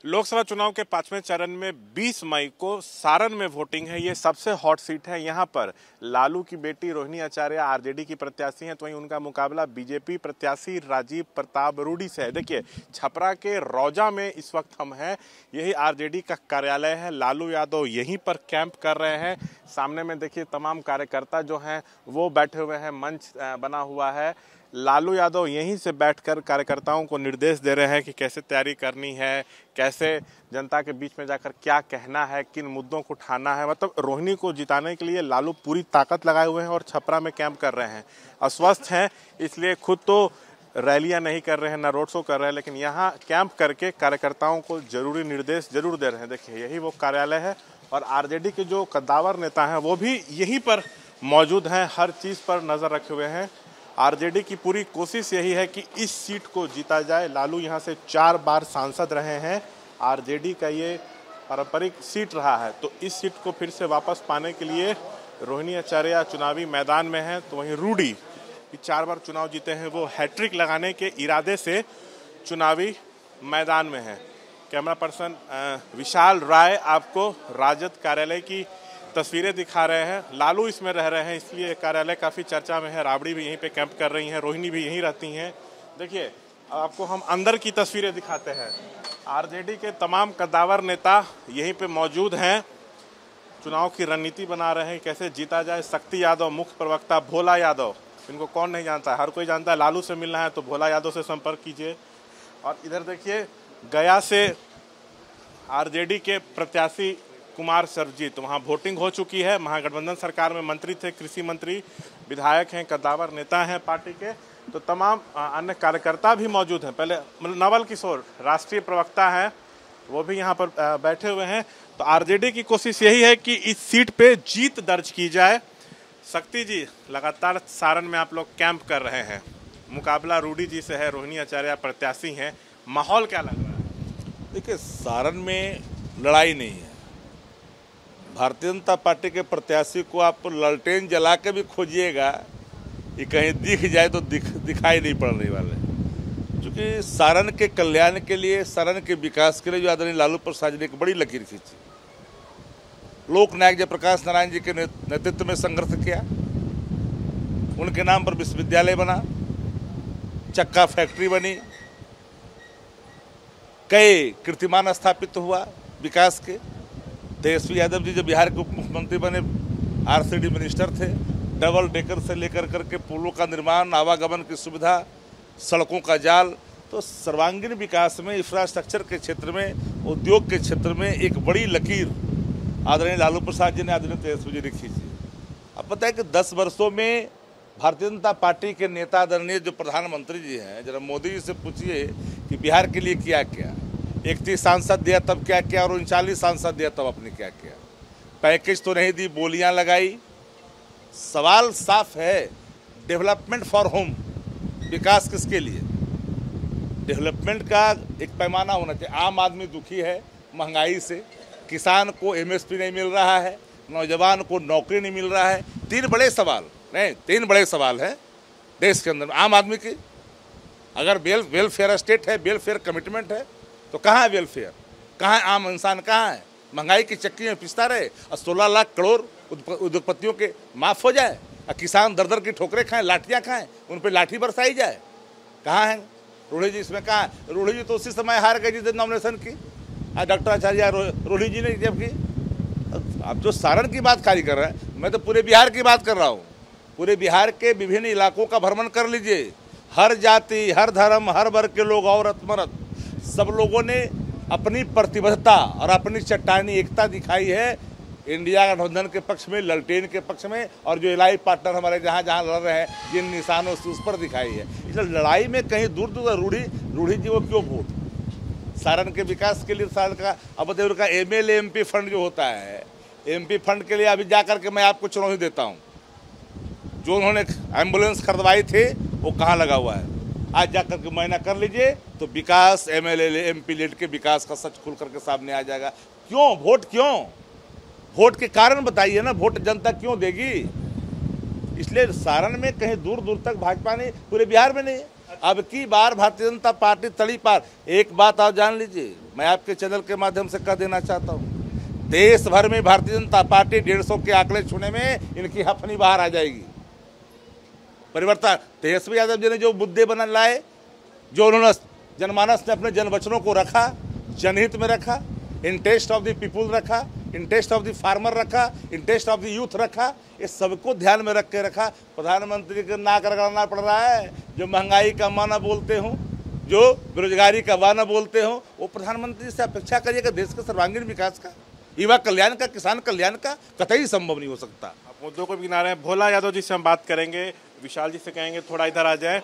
लोकसभा चुनाव के 5वें चरण में 20 मई को सारण में वोटिंग है। ये सबसे हॉट सीट है। यहाँ पर लालू की बेटी रोहिणी आचार्य आरजेडी की प्रत्याशी हैं, तो वहीं उनका मुकाबला बीजेपी प्रत्याशी राजीव प्रताप रूडी से है। देखिए, छपरा के रौजा में इस वक्त हम हैं। यही आरजेडी का कार्यालय है। लालू यादव यहीं पर कैंप कर रहे हैं। सामने में देखिए तमाम कार्यकर्ता जो हैं वो बैठे हुए हैं, मंच बना हुआ है। लालू यादव यहीं से बैठकर कार्यकर्ताओं को निर्देश दे रहे हैं कि कैसे तैयारी करनी है, कैसे जनता के बीच में जाकर क्या कहना है, किन मुद्दों को उठाना है। मतलब रोहिणी को जिताने के लिए लालू पूरी ताकत लगाए हुए हैं और छपरा में कैंप कर रहे हैं। अस्वस्थ हैं, इसलिए खुद तो रैलियां नहीं कर रहे हैं, ना रोड शो कर रहे हैं, लेकिन यहाँ कैंप करके कार्यकर्ताओं को जरूरी निर्देश जरूर दे रहे हैं। देखिए, यही वो कार्यालय है और आरजेडी के जो कद्दावर नेता हैं वो भी यहीं पर मौजूद हैं, हर चीज़ पर नज़र रखे हुए हैं। आरजेडी की पूरी कोशिश यही है कि इस सीट को जीता जाए। लालू यहां से 4 बार सांसद रहे हैं। आरजेडी का ये पारंपरिक सीट रहा है, तो इस सीट को फिर से वापस पाने के लिए रोहिणी आचार्य चुनावी मैदान में है। तो वहीं रूडी 4 बार चुनाव जीते हैं, वो हैट्रिक लगाने के इरादे से चुनावी मैदान में है। कैमरा पर्सन विशाल राय आपको राजद कार्यालय की तस्वीरें दिखा रहे हैं। लालू इसमें रह रहे हैं, इसलिए कार्यालय काफ़ी चर्चा में है। राबड़ी भी यहीं पे कैंप कर रही हैं, रोहिणी भी यहीं रहती हैं। देखिए, आपको हम अंदर की तस्वीरें दिखाते हैं। आरजेडी के तमाम कद्दावर नेता यहीं पे मौजूद हैं, चुनाव की रणनीति बना रहे हैं, कैसे जीता जाए। शक्ति यादव, मुख्य प्रवक्ता भोला यादव, इनको कौन नहीं जानता है, हर कोई जानता है। लालू से मिलना है तो भोला यादव से संपर्क कीजिए। और इधर देखिए, गया से आरजेडी के प्रत्याशी कुमार सरजीत, वहाँ वोटिंग हो चुकी है। महागठबंधन सरकार में मंत्री थे, कृषि मंत्री, विधायक हैं, कद्दावर नेता हैं पार्टी के। तो तमाम अन्य कार्यकर्ता भी मौजूद हैं। पहले नवल किशोर राष्ट्रीय प्रवक्ता हैं, वो भी यहाँ पर बैठे हुए हैं। तो आरजेडी की कोशिश यही है कि इस सीट पे जीत दर्ज की जाए। शक्ति जी, लगातार सारण में आप लोग कैंप कर रहे हैं, मुकाबला रूडी जी से है, रोहिणी आचार्य प्रत्याशी हैं, माहौल क्या लग रहा है? देखिए, सारण में लड़ाई नहीं है। भारतीय जनता पार्टी के प्रत्याशी को आप ललटेन जला के भी खोजिएगा, ये कहीं दिख जाए तो दिखाई नहीं पड़ने वाले। क्योंकि सारण के कल्याण के लिए, सारण के विकास के लिए जो आदरणीय लालू प्रसाद जी ने एक बड़ी लकीर खींची। लोकनायक जयप्रकाश नारायण जी के नेतृत्व में संघर्ष किया, उनके नाम पर विश्वविद्यालय बना, चक्का फैक्ट्री बनी, कई कीर्तिमान स्थापित हुआ विकास के। तेजस्वी यादव जी जो बिहार के उप मुख्यमंत्री बने, आरसीडी मिनिस्टर थे, डबल डेकर से लेकर करके पुलों का निर्माण, आवागमन की सुविधा, सड़कों का जाल, तो सर्वांगीण विकास में, इंफ्रास्ट्रक्चर के क्षेत्र में, उद्योग के क्षेत्र में एक बड़ी लकीर आदरणीय लालू प्रसाद जी ने, आदरणीय तेजस्वी जी ने खींची। अब पता है कि 10 वर्षों में भारतीय जनता पार्टी के नेता आदरणीय जो प्रधानमंत्री जी हैं, जरा मोदी जी से पूछिए कि बिहार के लिए किया क्या। 31 सांसद दिया तब क्या किया, और 39 सांसद दिया तब आपने क्या किया। पैकेज तो नहीं दी, बोलियां लगाई। सवाल साफ है, डेवलपमेंट फॉर होम, विकास किसके लिए? डेवलपमेंट का एक पैमाना होना चाहिए। आम आदमी दुखी है महंगाई से, किसान को एमएसपी नहीं मिल रहा है, नौजवान को नौकरी नहीं मिल रहा है। 3 बड़े सवाल हैं देश के अंदर आम आदमी की। अगर वेलफेयर स्टेट है, वेलफेयर कमिटमेंट है, तो कहाँ है वेलफेयर? कहाँ है आम इंसान? कहाँ है? महंगाई की चक्की में पिसता रहे और 16 लाख करोड़ उद्योगपतियों के माफ़ हो जाए और किसान दर दर की ठोकरें खाएं, लाठियाँ खाएं, उन पर लाठी बरसाई जाए। कहाँ है रूढ़ी जी? इसमें कहाँ है रूढ़ी जी? तो उसी समय हार गए जिसने नॉमिनेशन की, डॉक्टर आचार्य रूढ़ी जी ने जब की। अब जो सारण की बात खाली कर रहे हैं, मैं तो पूरे बिहार की बात कर रहा हूँ। पूरे बिहार के विभिन्न इलाकों का भ्रमण कर लीजिए। हर जाति, हर धर्म, हर वर्ग के लोग, औरत मर्द, सब लोगों ने अपनी प्रतिबद्धता और अपनी चट्टानी एकता दिखाई है इंडिया गठबंधन के पक्ष में, ललटेन के पक्ष में, और जो इलाही पार्टनर हमारे जहाँ जहाँ लड़ रहे हैं, जिन निशानों से उस पर दिखाई है। इसलिए लड़ाई में कहीं दूर दूर रूढ़ी जी वो क्यों वोट? सारण के विकास के लिए सारण का अब का एमएलए एमपी फंड जो होता है, एमपी फंड के लिए अभी जा करके मैं आपको चुनौती देता हूँ, जो उन्होंने एम्बुलेंस खरीदवाई थी वो कहाँ लगा हुआ है? आज जाकर के मुआयना कर लीजिए तो विकास, एमएलए एमपी लेड के विकास का सच खुल करके सामने आ जाएगा। क्यों वोट? क्यों वोट के कारण बताइए ना, वोट जनता क्यों देगी? इसलिए सारण में कहीं दूर दूर तक भाजपा नहीं, पूरे बिहार में नहीं। अब की बार भारतीय जनता पार्टी तड़ी पार। एक बात आप जान लीजिए, मैं आपके चैनल के माध्यम से कह देना चाहता हूँ, देश भर में भारतीय जनता पार्टी 150 के आंकड़े छूने में इनकी हफनी बाहर आ जाएगी। परिवर्तन तेजस्वी यादव जी ने जो मुद्दे बना लाए, जो उन्होंने जनमानस में अपने जन वचनों को रखा, जनहित में रखा, इन टेस्ट ऑफ द पीपुल रखा, इन टेस्ट ऑफ द फार्मर रखा, इन टेस्ट ऑफ द यूथ रखा, इस सबको ध्यान में रख के रखा। प्रधानमंत्री का नाक रगड़ना पड़ रहा है, जो महंगाई का माना बोलते हो, जो बेरोजगारी का वाना बोलते हो, वो प्रधानमंत्री से अपेक्षा करिएगा देश के सर्वांगीण विकास का, युवा कल्याण का, किसान कल्याण का कतई संभव नहीं हो सकता। मुद्दों को भी किनारे भोला यादव जी से हम बात करेंगे, विशाल जी से कहेंगे थोड़ा इधर आ जाए।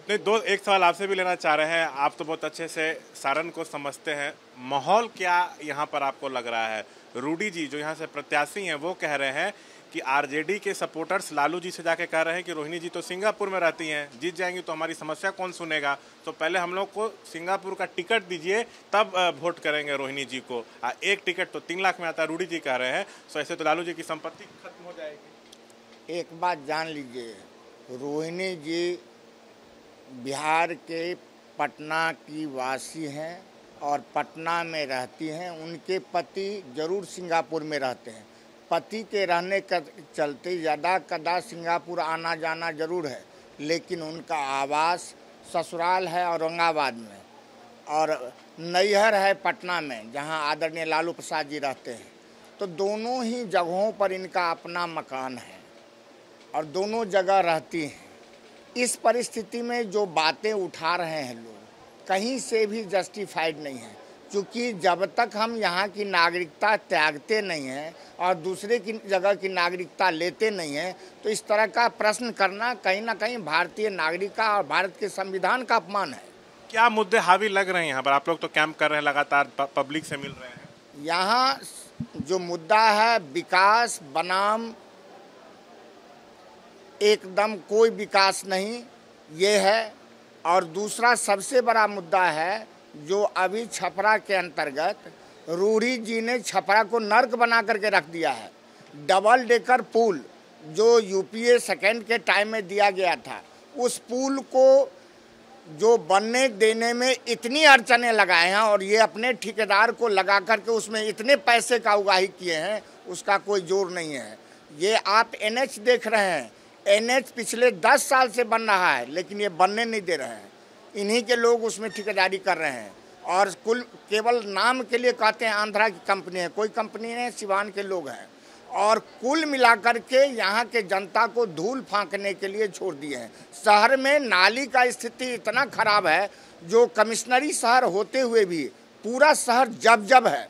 एक सवाल आपसे भी लेना चाह रहे हैं, आप तो बहुत अच्छे से सारण को समझते हैं, माहौल क्या यहाँ पर आपको लग रहा है? रूडी जी जो यहाँ से प्रत्याशी हैं वो कह रहे हैं कि आरजेडी के सपोर्टर्स लालू जी से जाके कह रहे हैं कि रोहिणी जी तो सिंगापुर में रहती हैं, जीत जाएंगी तो हमारी समस्या कौन सुनेगा, तो पहले हम लोग को सिंगापुर का टिकट दीजिए तब वोट करेंगे रोहिणी जी को। एक टिकट तो 3 लाख में आता है, रूडी जी कह रहे हैं। तो ऐसे तो लालू जी की संपत्ति खत्म हो जाएगी। एक बात जान लीजिए, रोहिणी जी बिहार के पटना की वासी हैं और पटना में रहती हैं। उनके पति जरूर सिंगापुर में रहते हैं। पति के रहने के चलते ज़्यादा कदा सिंगापुर आना जाना जरूर है, लेकिन उनका आवास ससुराल है औरंगाबाद में और नैहर है पटना में, जहां आदरणीय लालू प्रसाद जी रहते हैं। तो दोनों ही जगहों पर इनका अपना मकान है और दोनों जगह रहती हैं। इस परिस्थिति में जो बातें उठा रहे हैं लोग, कहीं से भी जस्टिफाइड नहीं है, क्योंकि जब तक हम यहाँ की नागरिकता त्यागते नहीं हैं और दूसरे की जगह की नागरिकता लेते नहीं हैं, तो इस तरह का प्रश्न करना कहीं ना कहीं भारतीय नागरिक का और भारत के संविधान का अपमान है। क्या मुद्दे हावी लग रहे हैं यहाँ पर? आप लोग तो कैंप कर रहे हैं, लगातार पब्लिक से मिल रहे हैं। यहाँ जो मुद्दा है विकास बनाम एकदम कोई विकास नहीं, ये है। और दूसरा सबसे बड़ा मुद्दा है जो अभी छपरा के अंतर्गत रूडी जी ने छपरा को नर्क बना करके रख दिया है। डबल डेकर पुल जो यूपीए सेकेंड के टाइम में दिया गया था, उस पुल को जो बनने देने में इतनी अड़चने लगाए हैं और ये अपने ठेकेदार को लगा करके उसमें इतने पैसे का उगाही किए हैं, उसका कोई जोर नहीं है। ये आप एनएच देख रहे हैं, एनएच पिछले 10 साल से बन रहा है, लेकिन ये बनने नहीं दे रहे हैं। इन्हीं के लोग उसमें ठेकेदारी कर रहे हैं और कुल केवल नाम के लिए कहते हैं आंध्रा की कंपनी है, कोई कंपनी नहीं, सिवान के लोग हैं। और कुल मिलाकर के यहाँ के जनता को धूल फांकने के लिए छोड़ दिए हैं। शहर में नाली का स्थिति इतना खराब है, जो कमिश्नरी शहर होते हुए भी पूरा शहर जब है,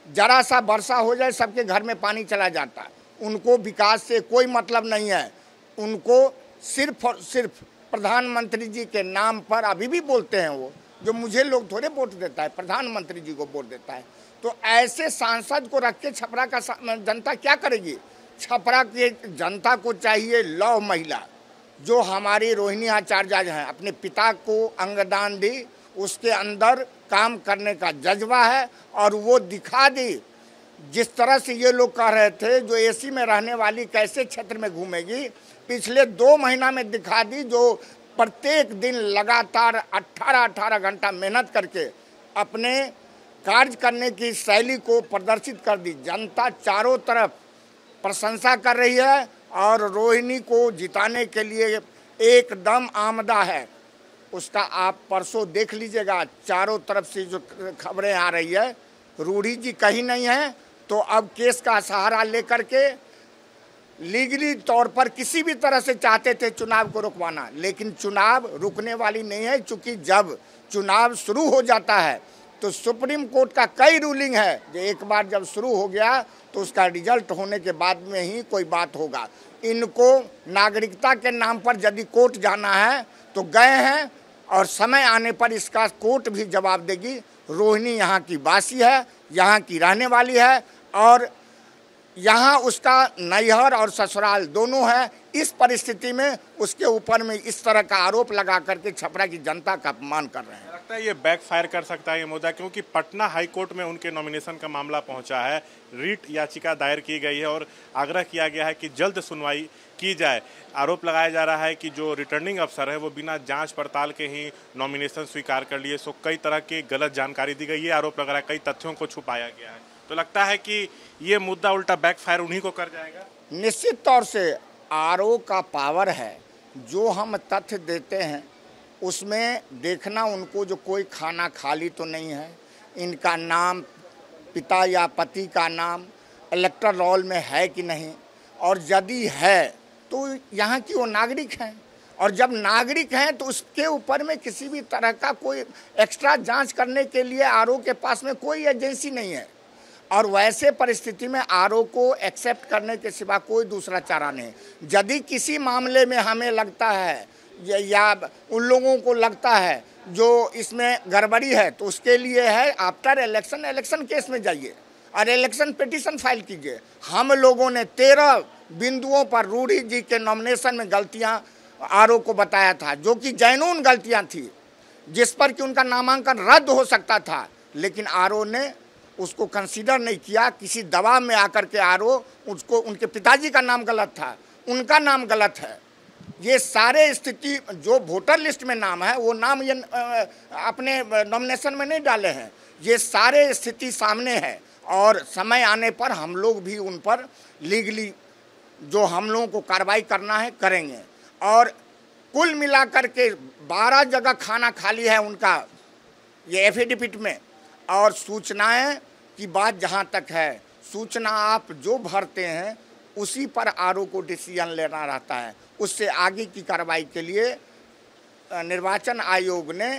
जरा सा वर्षा हो जाए सबके घर में पानी चला जाता है। उनको विकास से कोई मतलब नहीं है, उनको सिर्फ और सिर्फ प्रधानमंत्री जी के नाम पर अभी भी बोलते हैं वो, जो मुझे लोग थोड़े वोट देता है, प्रधानमंत्री जी को वोट देता है। तो ऐसे सांसद को रख के छपरा का जनता क्या करेगी? छपरा की जनता को चाहिए लौह महिला, जो हमारी रोहिणी आचार्य हैं, अपने पिता को अंगदान दी, उसके अंदर काम करने का जज्बा है और वो दिखा दी। जिस तरह से ये लोग कह रहे थे जो एसी में रहने वाली कैसे क्षेत्र में घूमेगी, पिछले 2 महीना में दिखा दी, जो प्रत्येक दिन लगातार 18 घंटा मेहनत करके अपने कार्य करने की शैली को प्रदर्शित कर दी। जनता चारों तरफ प्रशंसा कर रही है और रोहिणी को जिताने के लिए एकदम आमदा है। उसका आप परसों देख लीजिएगा, चारों तरफ से जो खबरें आ रही है, रूडी जी कहीं नहीं है। तो अब केस का सहारा लेकर के लीगली तौर पर किसी भी तरह से चाहते थे चुनाव को रुकवाना, लेकिन चुनाव रुकने वाली नहीं है, क्योंकि जब चुनाव शुरू हो जाता है तो सुप्रीम कोर्ट का कई रूलिंग है, जो एक बार जब शुरू हो गया तो उसका रिजल्ट होने के बाद में ही कोई बात होगा। इनको नागरिकता के नाम पर यदि कोर्ट जाना है तो गए हैं, और समय आने पर इसका कोर्ट भी जवाब देगी। रोहिणी यहाँ की वासी है, यहाँ की रहने वाली है और यहाँ उसका नैहर और ससुराल दोनों है। इस परिस्थिति में उसके ऊपर में इस तरह का आरोप लगा करके छपरा की जनता का अपमान कर रहे हैं। लगता है ये बैकफायर कर सकता है ये मुद्दा, क्योंकि पटना हाई कोर्ट में उनके नॉमिनेशन का मामला पहुंचा है, रीट याचिका दायर की गई है और आग्रह किया गया है कि जल्द सुनवाई की जाए। आरोप लगाया जा रहा है कि जो रिटर्निंग अफसर है वो बिना जांच पड़ताल के ही नॉमिनेशन स्वीकार कर लिए, सो कई तरह की गलत जानकारी दी गई, ये आरोप लग रहा है, कई तथ्यों को छुपाया गया है। तो लगता है कि ये मुद्दा उल्टा बैकफायर उन्हीं को कर जाएगा। निश्चित तौर से आरओ का पावर है, जो हम तथ्य देते हैं उसमें देखना उनको जो कोई खाना खाली तो नहीं है, इनका नाम, पिता या पति का नाम इलेक्टोरल रोल में है कि नहीं, और यदि है तो यहाँ की वो नागरिक हैं, और जब नागरिक हैं तो उसके ऊपर में किसी भी तरह का कोई एक्स्ट्रा जांच करने के लिए आरओ के पास में कोई एजेंसी नहीं है। और वैसे परिस्थिति में आरओ को एक्सेप्ट करने के सिवा कोई दूसरा चारा नहीं। यदि किसी मामले में हमें लगता है या उन लोगों को लगता है जो इसमें गड़बड़ी है, तो उसके लिए है आफ्टर इलेक्शन केस में जाइए और इलेक्शन पिटीशन फाइल कीजिए। हम लोगों ने 13 बिंदुओं पर रूढ़ी जी के नॉमिनेशन में गलतियां आरओ को बताया था, जो कि जेन्युइन गलतियां थी, जिस पर कि उनका नामांकन रद्द हो सकता था, लेकिन आरओ ने उसको कंसीडर नहीं किया। किसी दबाव में आकर के आरओ उसको, उनके पिताजी का नाम गलत था, उनका नाम गलत है, ये सारे स्थिति जो वोटर लिस्ट में नाम है वो नाम ये अपने नॉमिनेशन में नहीं डाले हैं, ये सारे स्थिति सामने है। और समय आने पर हम लोग भी उन पर लीगली जो हम लोगों को कार्रवाई करना है करेंगे। और कुल मिलाकर के 12 जगह खाना खाली है उनका ये एफिडेविट में। और सूचनाएं की बात जहां तक है, सूचना आप जो भरते हैं उसी पर आरओ को डिसीजन लेना रहता है। उससे आगे की कार्रवाई के लिए निर्वाचन आयोग ने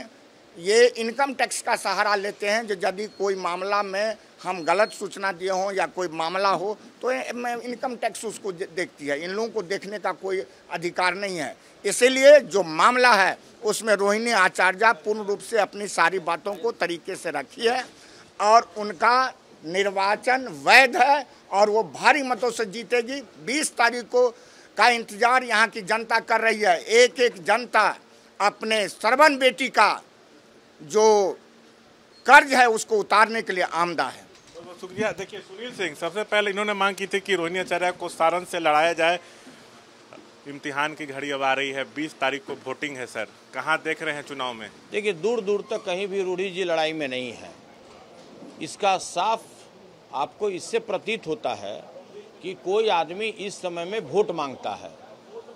ये इनकम टैक्स का सहारा लेते हैं, जो यदि कोई मामला में हम गलत सूचना दिए हों या कोई मामला हो तो इनकम टैक्स उसको देखती है, इन लोगों को देखने का कोई अधिकार नहीं है। इसीलिए जो मामला है उसमें रोहिणी आचार्य पूर्ण रूप से अपनी सारी बातों को तरीके से रखी है और उनका निर्वाचन वैध है और वो भारी मतों से जीतेगी। 20 तारीख को का इंतजार यहाँ की जनता कर रही है। एक एक जनता अपने श्रवण बेटी का जो कर्ज है उसको उतारने के लिए आमदा है। तो शुक्रिया। देखिए सुनील सिंह, सबसे पहले इन्होंने मांग की थी कि रोहिणी आचार्य को सारण से लड़ाया जाए। इम्तिहान की घड़ी अब आ रही है, 20 तारीख को वोटिंग है सर, कहाँ देख रहे हैं चुनाव में? देखिए दूर दूर तक कहीं भी रूढ़ी जी लड़ाई में नहीं है। इसका साफ आपको इससे प्रतीत होता है कि कोई आदमी इस समय में वोट मांगता है।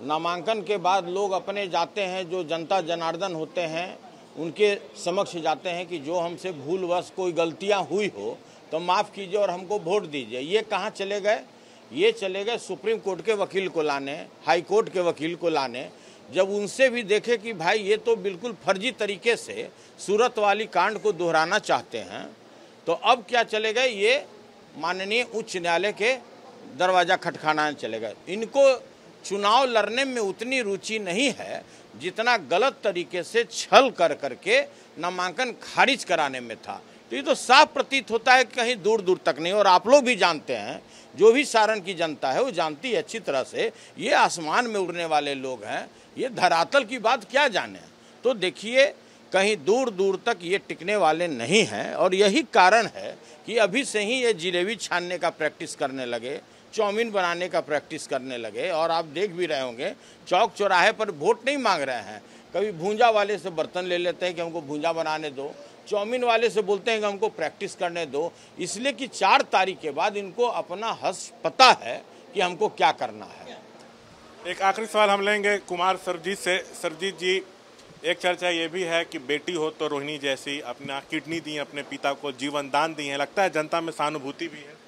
नामांकन के बाद लोग अपने जाते हैं, जो जनता जनार्दन होते हैं उनके समक्ष जाते हैं कि जो हमसे भूलवश कोई गलतियां हुई हो तो माफ़ कीजिए और हमको वोट दीजिए। ये कहाँ चले गए? ये चले गए सुप्रीम कोर्ट के वकील को लाने, हाई कोर्ट के वकील को लाने। जब उनसे भी देखे कि भाई ये तो बिल्कुल फर्जी तरीके से सूरत वाली कांड को दोहराना चाहते हैं, तो अब क्या चले गए? ये माननीय उच्च न्यायालय के दरवाज़ा खटखटाने चले गए। इनको चुनाव लड़ने में उतनी रुचि नहीं है जितना गलत तरीके से छल कर करके नामांकन खारिज कराने में था। तो ये तो साफ प्रतीत होता है कि कहीं दूर दूर तक नहीं। और आप लोग भी जानते हैं, जो भी सारण की जनता है वो जानती है अच्छी तरह से, ये आसमान में उड़ने वाले लोग हैं, ये धरातल की बात क्या जाने। तो देखिए कहीं दूर दूर तक ये टिकने वाले नहीं हैं। और यही कारण है कि अभी से ही ये जिलेबी छानने का प्रैक्टिस करने लगे, चाउमीन बनाने का प्रैक्टिस करने लगे। और आप देख भी रहे होंगे चौक चौराहे पर वोट नहीं मांग रहे हैं, कभी भूंजा वाले से बर्तन ले लेते हैं कि हमको भूंजा बनाने दो, चाउमीन वाले से बोलते हैं कि हमको प्रैक्टिस करने दो, इसलिए कि 4 तारीख के बाद इनको अपना हस पता है कि हमको क्या करना है। एक आखिरी सवाल हम लेंगे कुमार सरजीत से। सरजीत जी, एक चर्चा ये भी है कि बेटी हो तो रोहिणी जैसी अपना किडनी दी, अपने पिता को जीवन दान दी है, लगता है जनता में सहानुभूति भी है?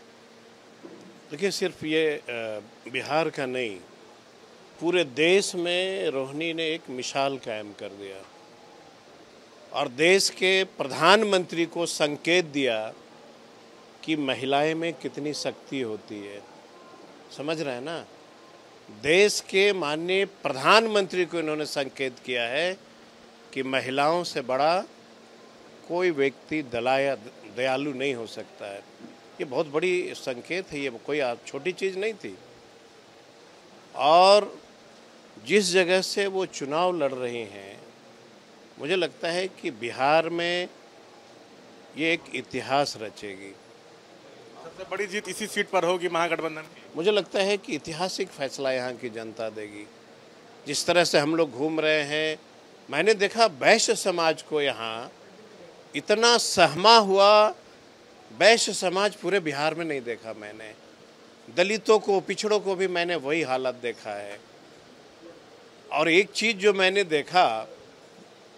देखिए सिर्फ ये बिहार का नहीं, पूरे देश में रोहिणी ने एक मिसाल कायम कर दिया और देश के प्रधानमंत्री को संकेत दिया कि महिलाएं में कितनी शक्ति होती है। समझ रहे हैं ना? देश के माननीय प्रधानमंत्री को इन्होंने संकेत किया है कि महिलाओं से बड़ा कोई व्यक्ति दयालु नहीं हो सकता है। ये बहुत बड़ी संकेत है, ये कोई छोटी चीज़ नहीं थी। और जिस जगह से वो चुनाव लड़ रही हैं मुझे लगता है कि बिहार में ये एक इतिहास रचेगी। सबसे बड़ी जीत इसी सीट पर होगी महागठबंधन की। मुझे लगता है कि ऐतिहासिक फैसला यहाँ की जनता देगी। जिस तरह से हम लोग घूम रहे हैं, मैंने देखा वैश्य समाज को यहाँ इतना सहमा हुआ वैश्य समाज पूरे बिहार में नहीं देखा मैंने। दलितों को, पिछड़ों को भी मैंने वही हालत देखा है। और एक चीज़ जो मैंने देखा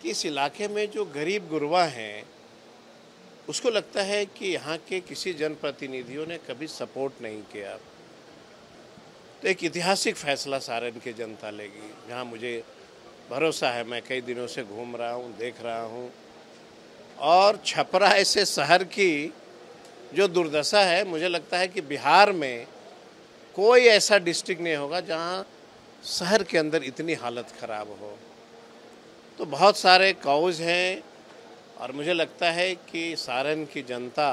कि इस इलाके में जो गरीब गुरबा हैं, उसको लगता है कि यहाँ के किसी जनप्रतिनिधियों ने कभी सपोर्ट नहीं किया। तो एक ऐतिहासिक फैसला सारण की जनता लेगी, जहाँ मुझे भरोसा है। मैं कई दिनों से घूम रहा हूँ, देख रहा हूँ, और छपरा ऐसे शहर की जो दुर्दशा है, मुझे लगता है कि बिहार में कोई ऐसा डिस्ट्रिक्ट नहीं होगा जहाँ शहर के अंदर इतनी हालत ख़राब हो। तो बहुत सारे कॉज हैं, और मुझे लगता है कि सारण की जनता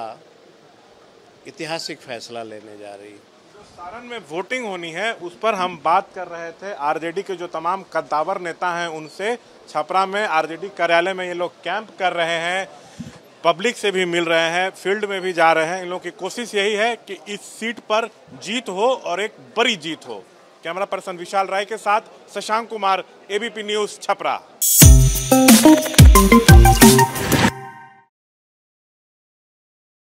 ऐतिहासिक फैसला लेने जा रही है। जो सारण में वोटिंग होनी है उस पर हम बात कर रहे थे आरजेडी के जो तमाम कद्दावर नेता हैं उनसे। छपरा में आरजेडी कार्यालय में ये लोग कैंप कर रहे हैं, पब्लिक से भी मिल रहे हैं, फील्ड में भी जा रहे हैं। इन लोगों की कोशिश यही है कि इस सीट पर जीत हो और एक बड़ी जीत हो। कैमरा पर्सन विशाल राय के साथ शशांक कुमार, एबीपी न्यूज़, छपरा।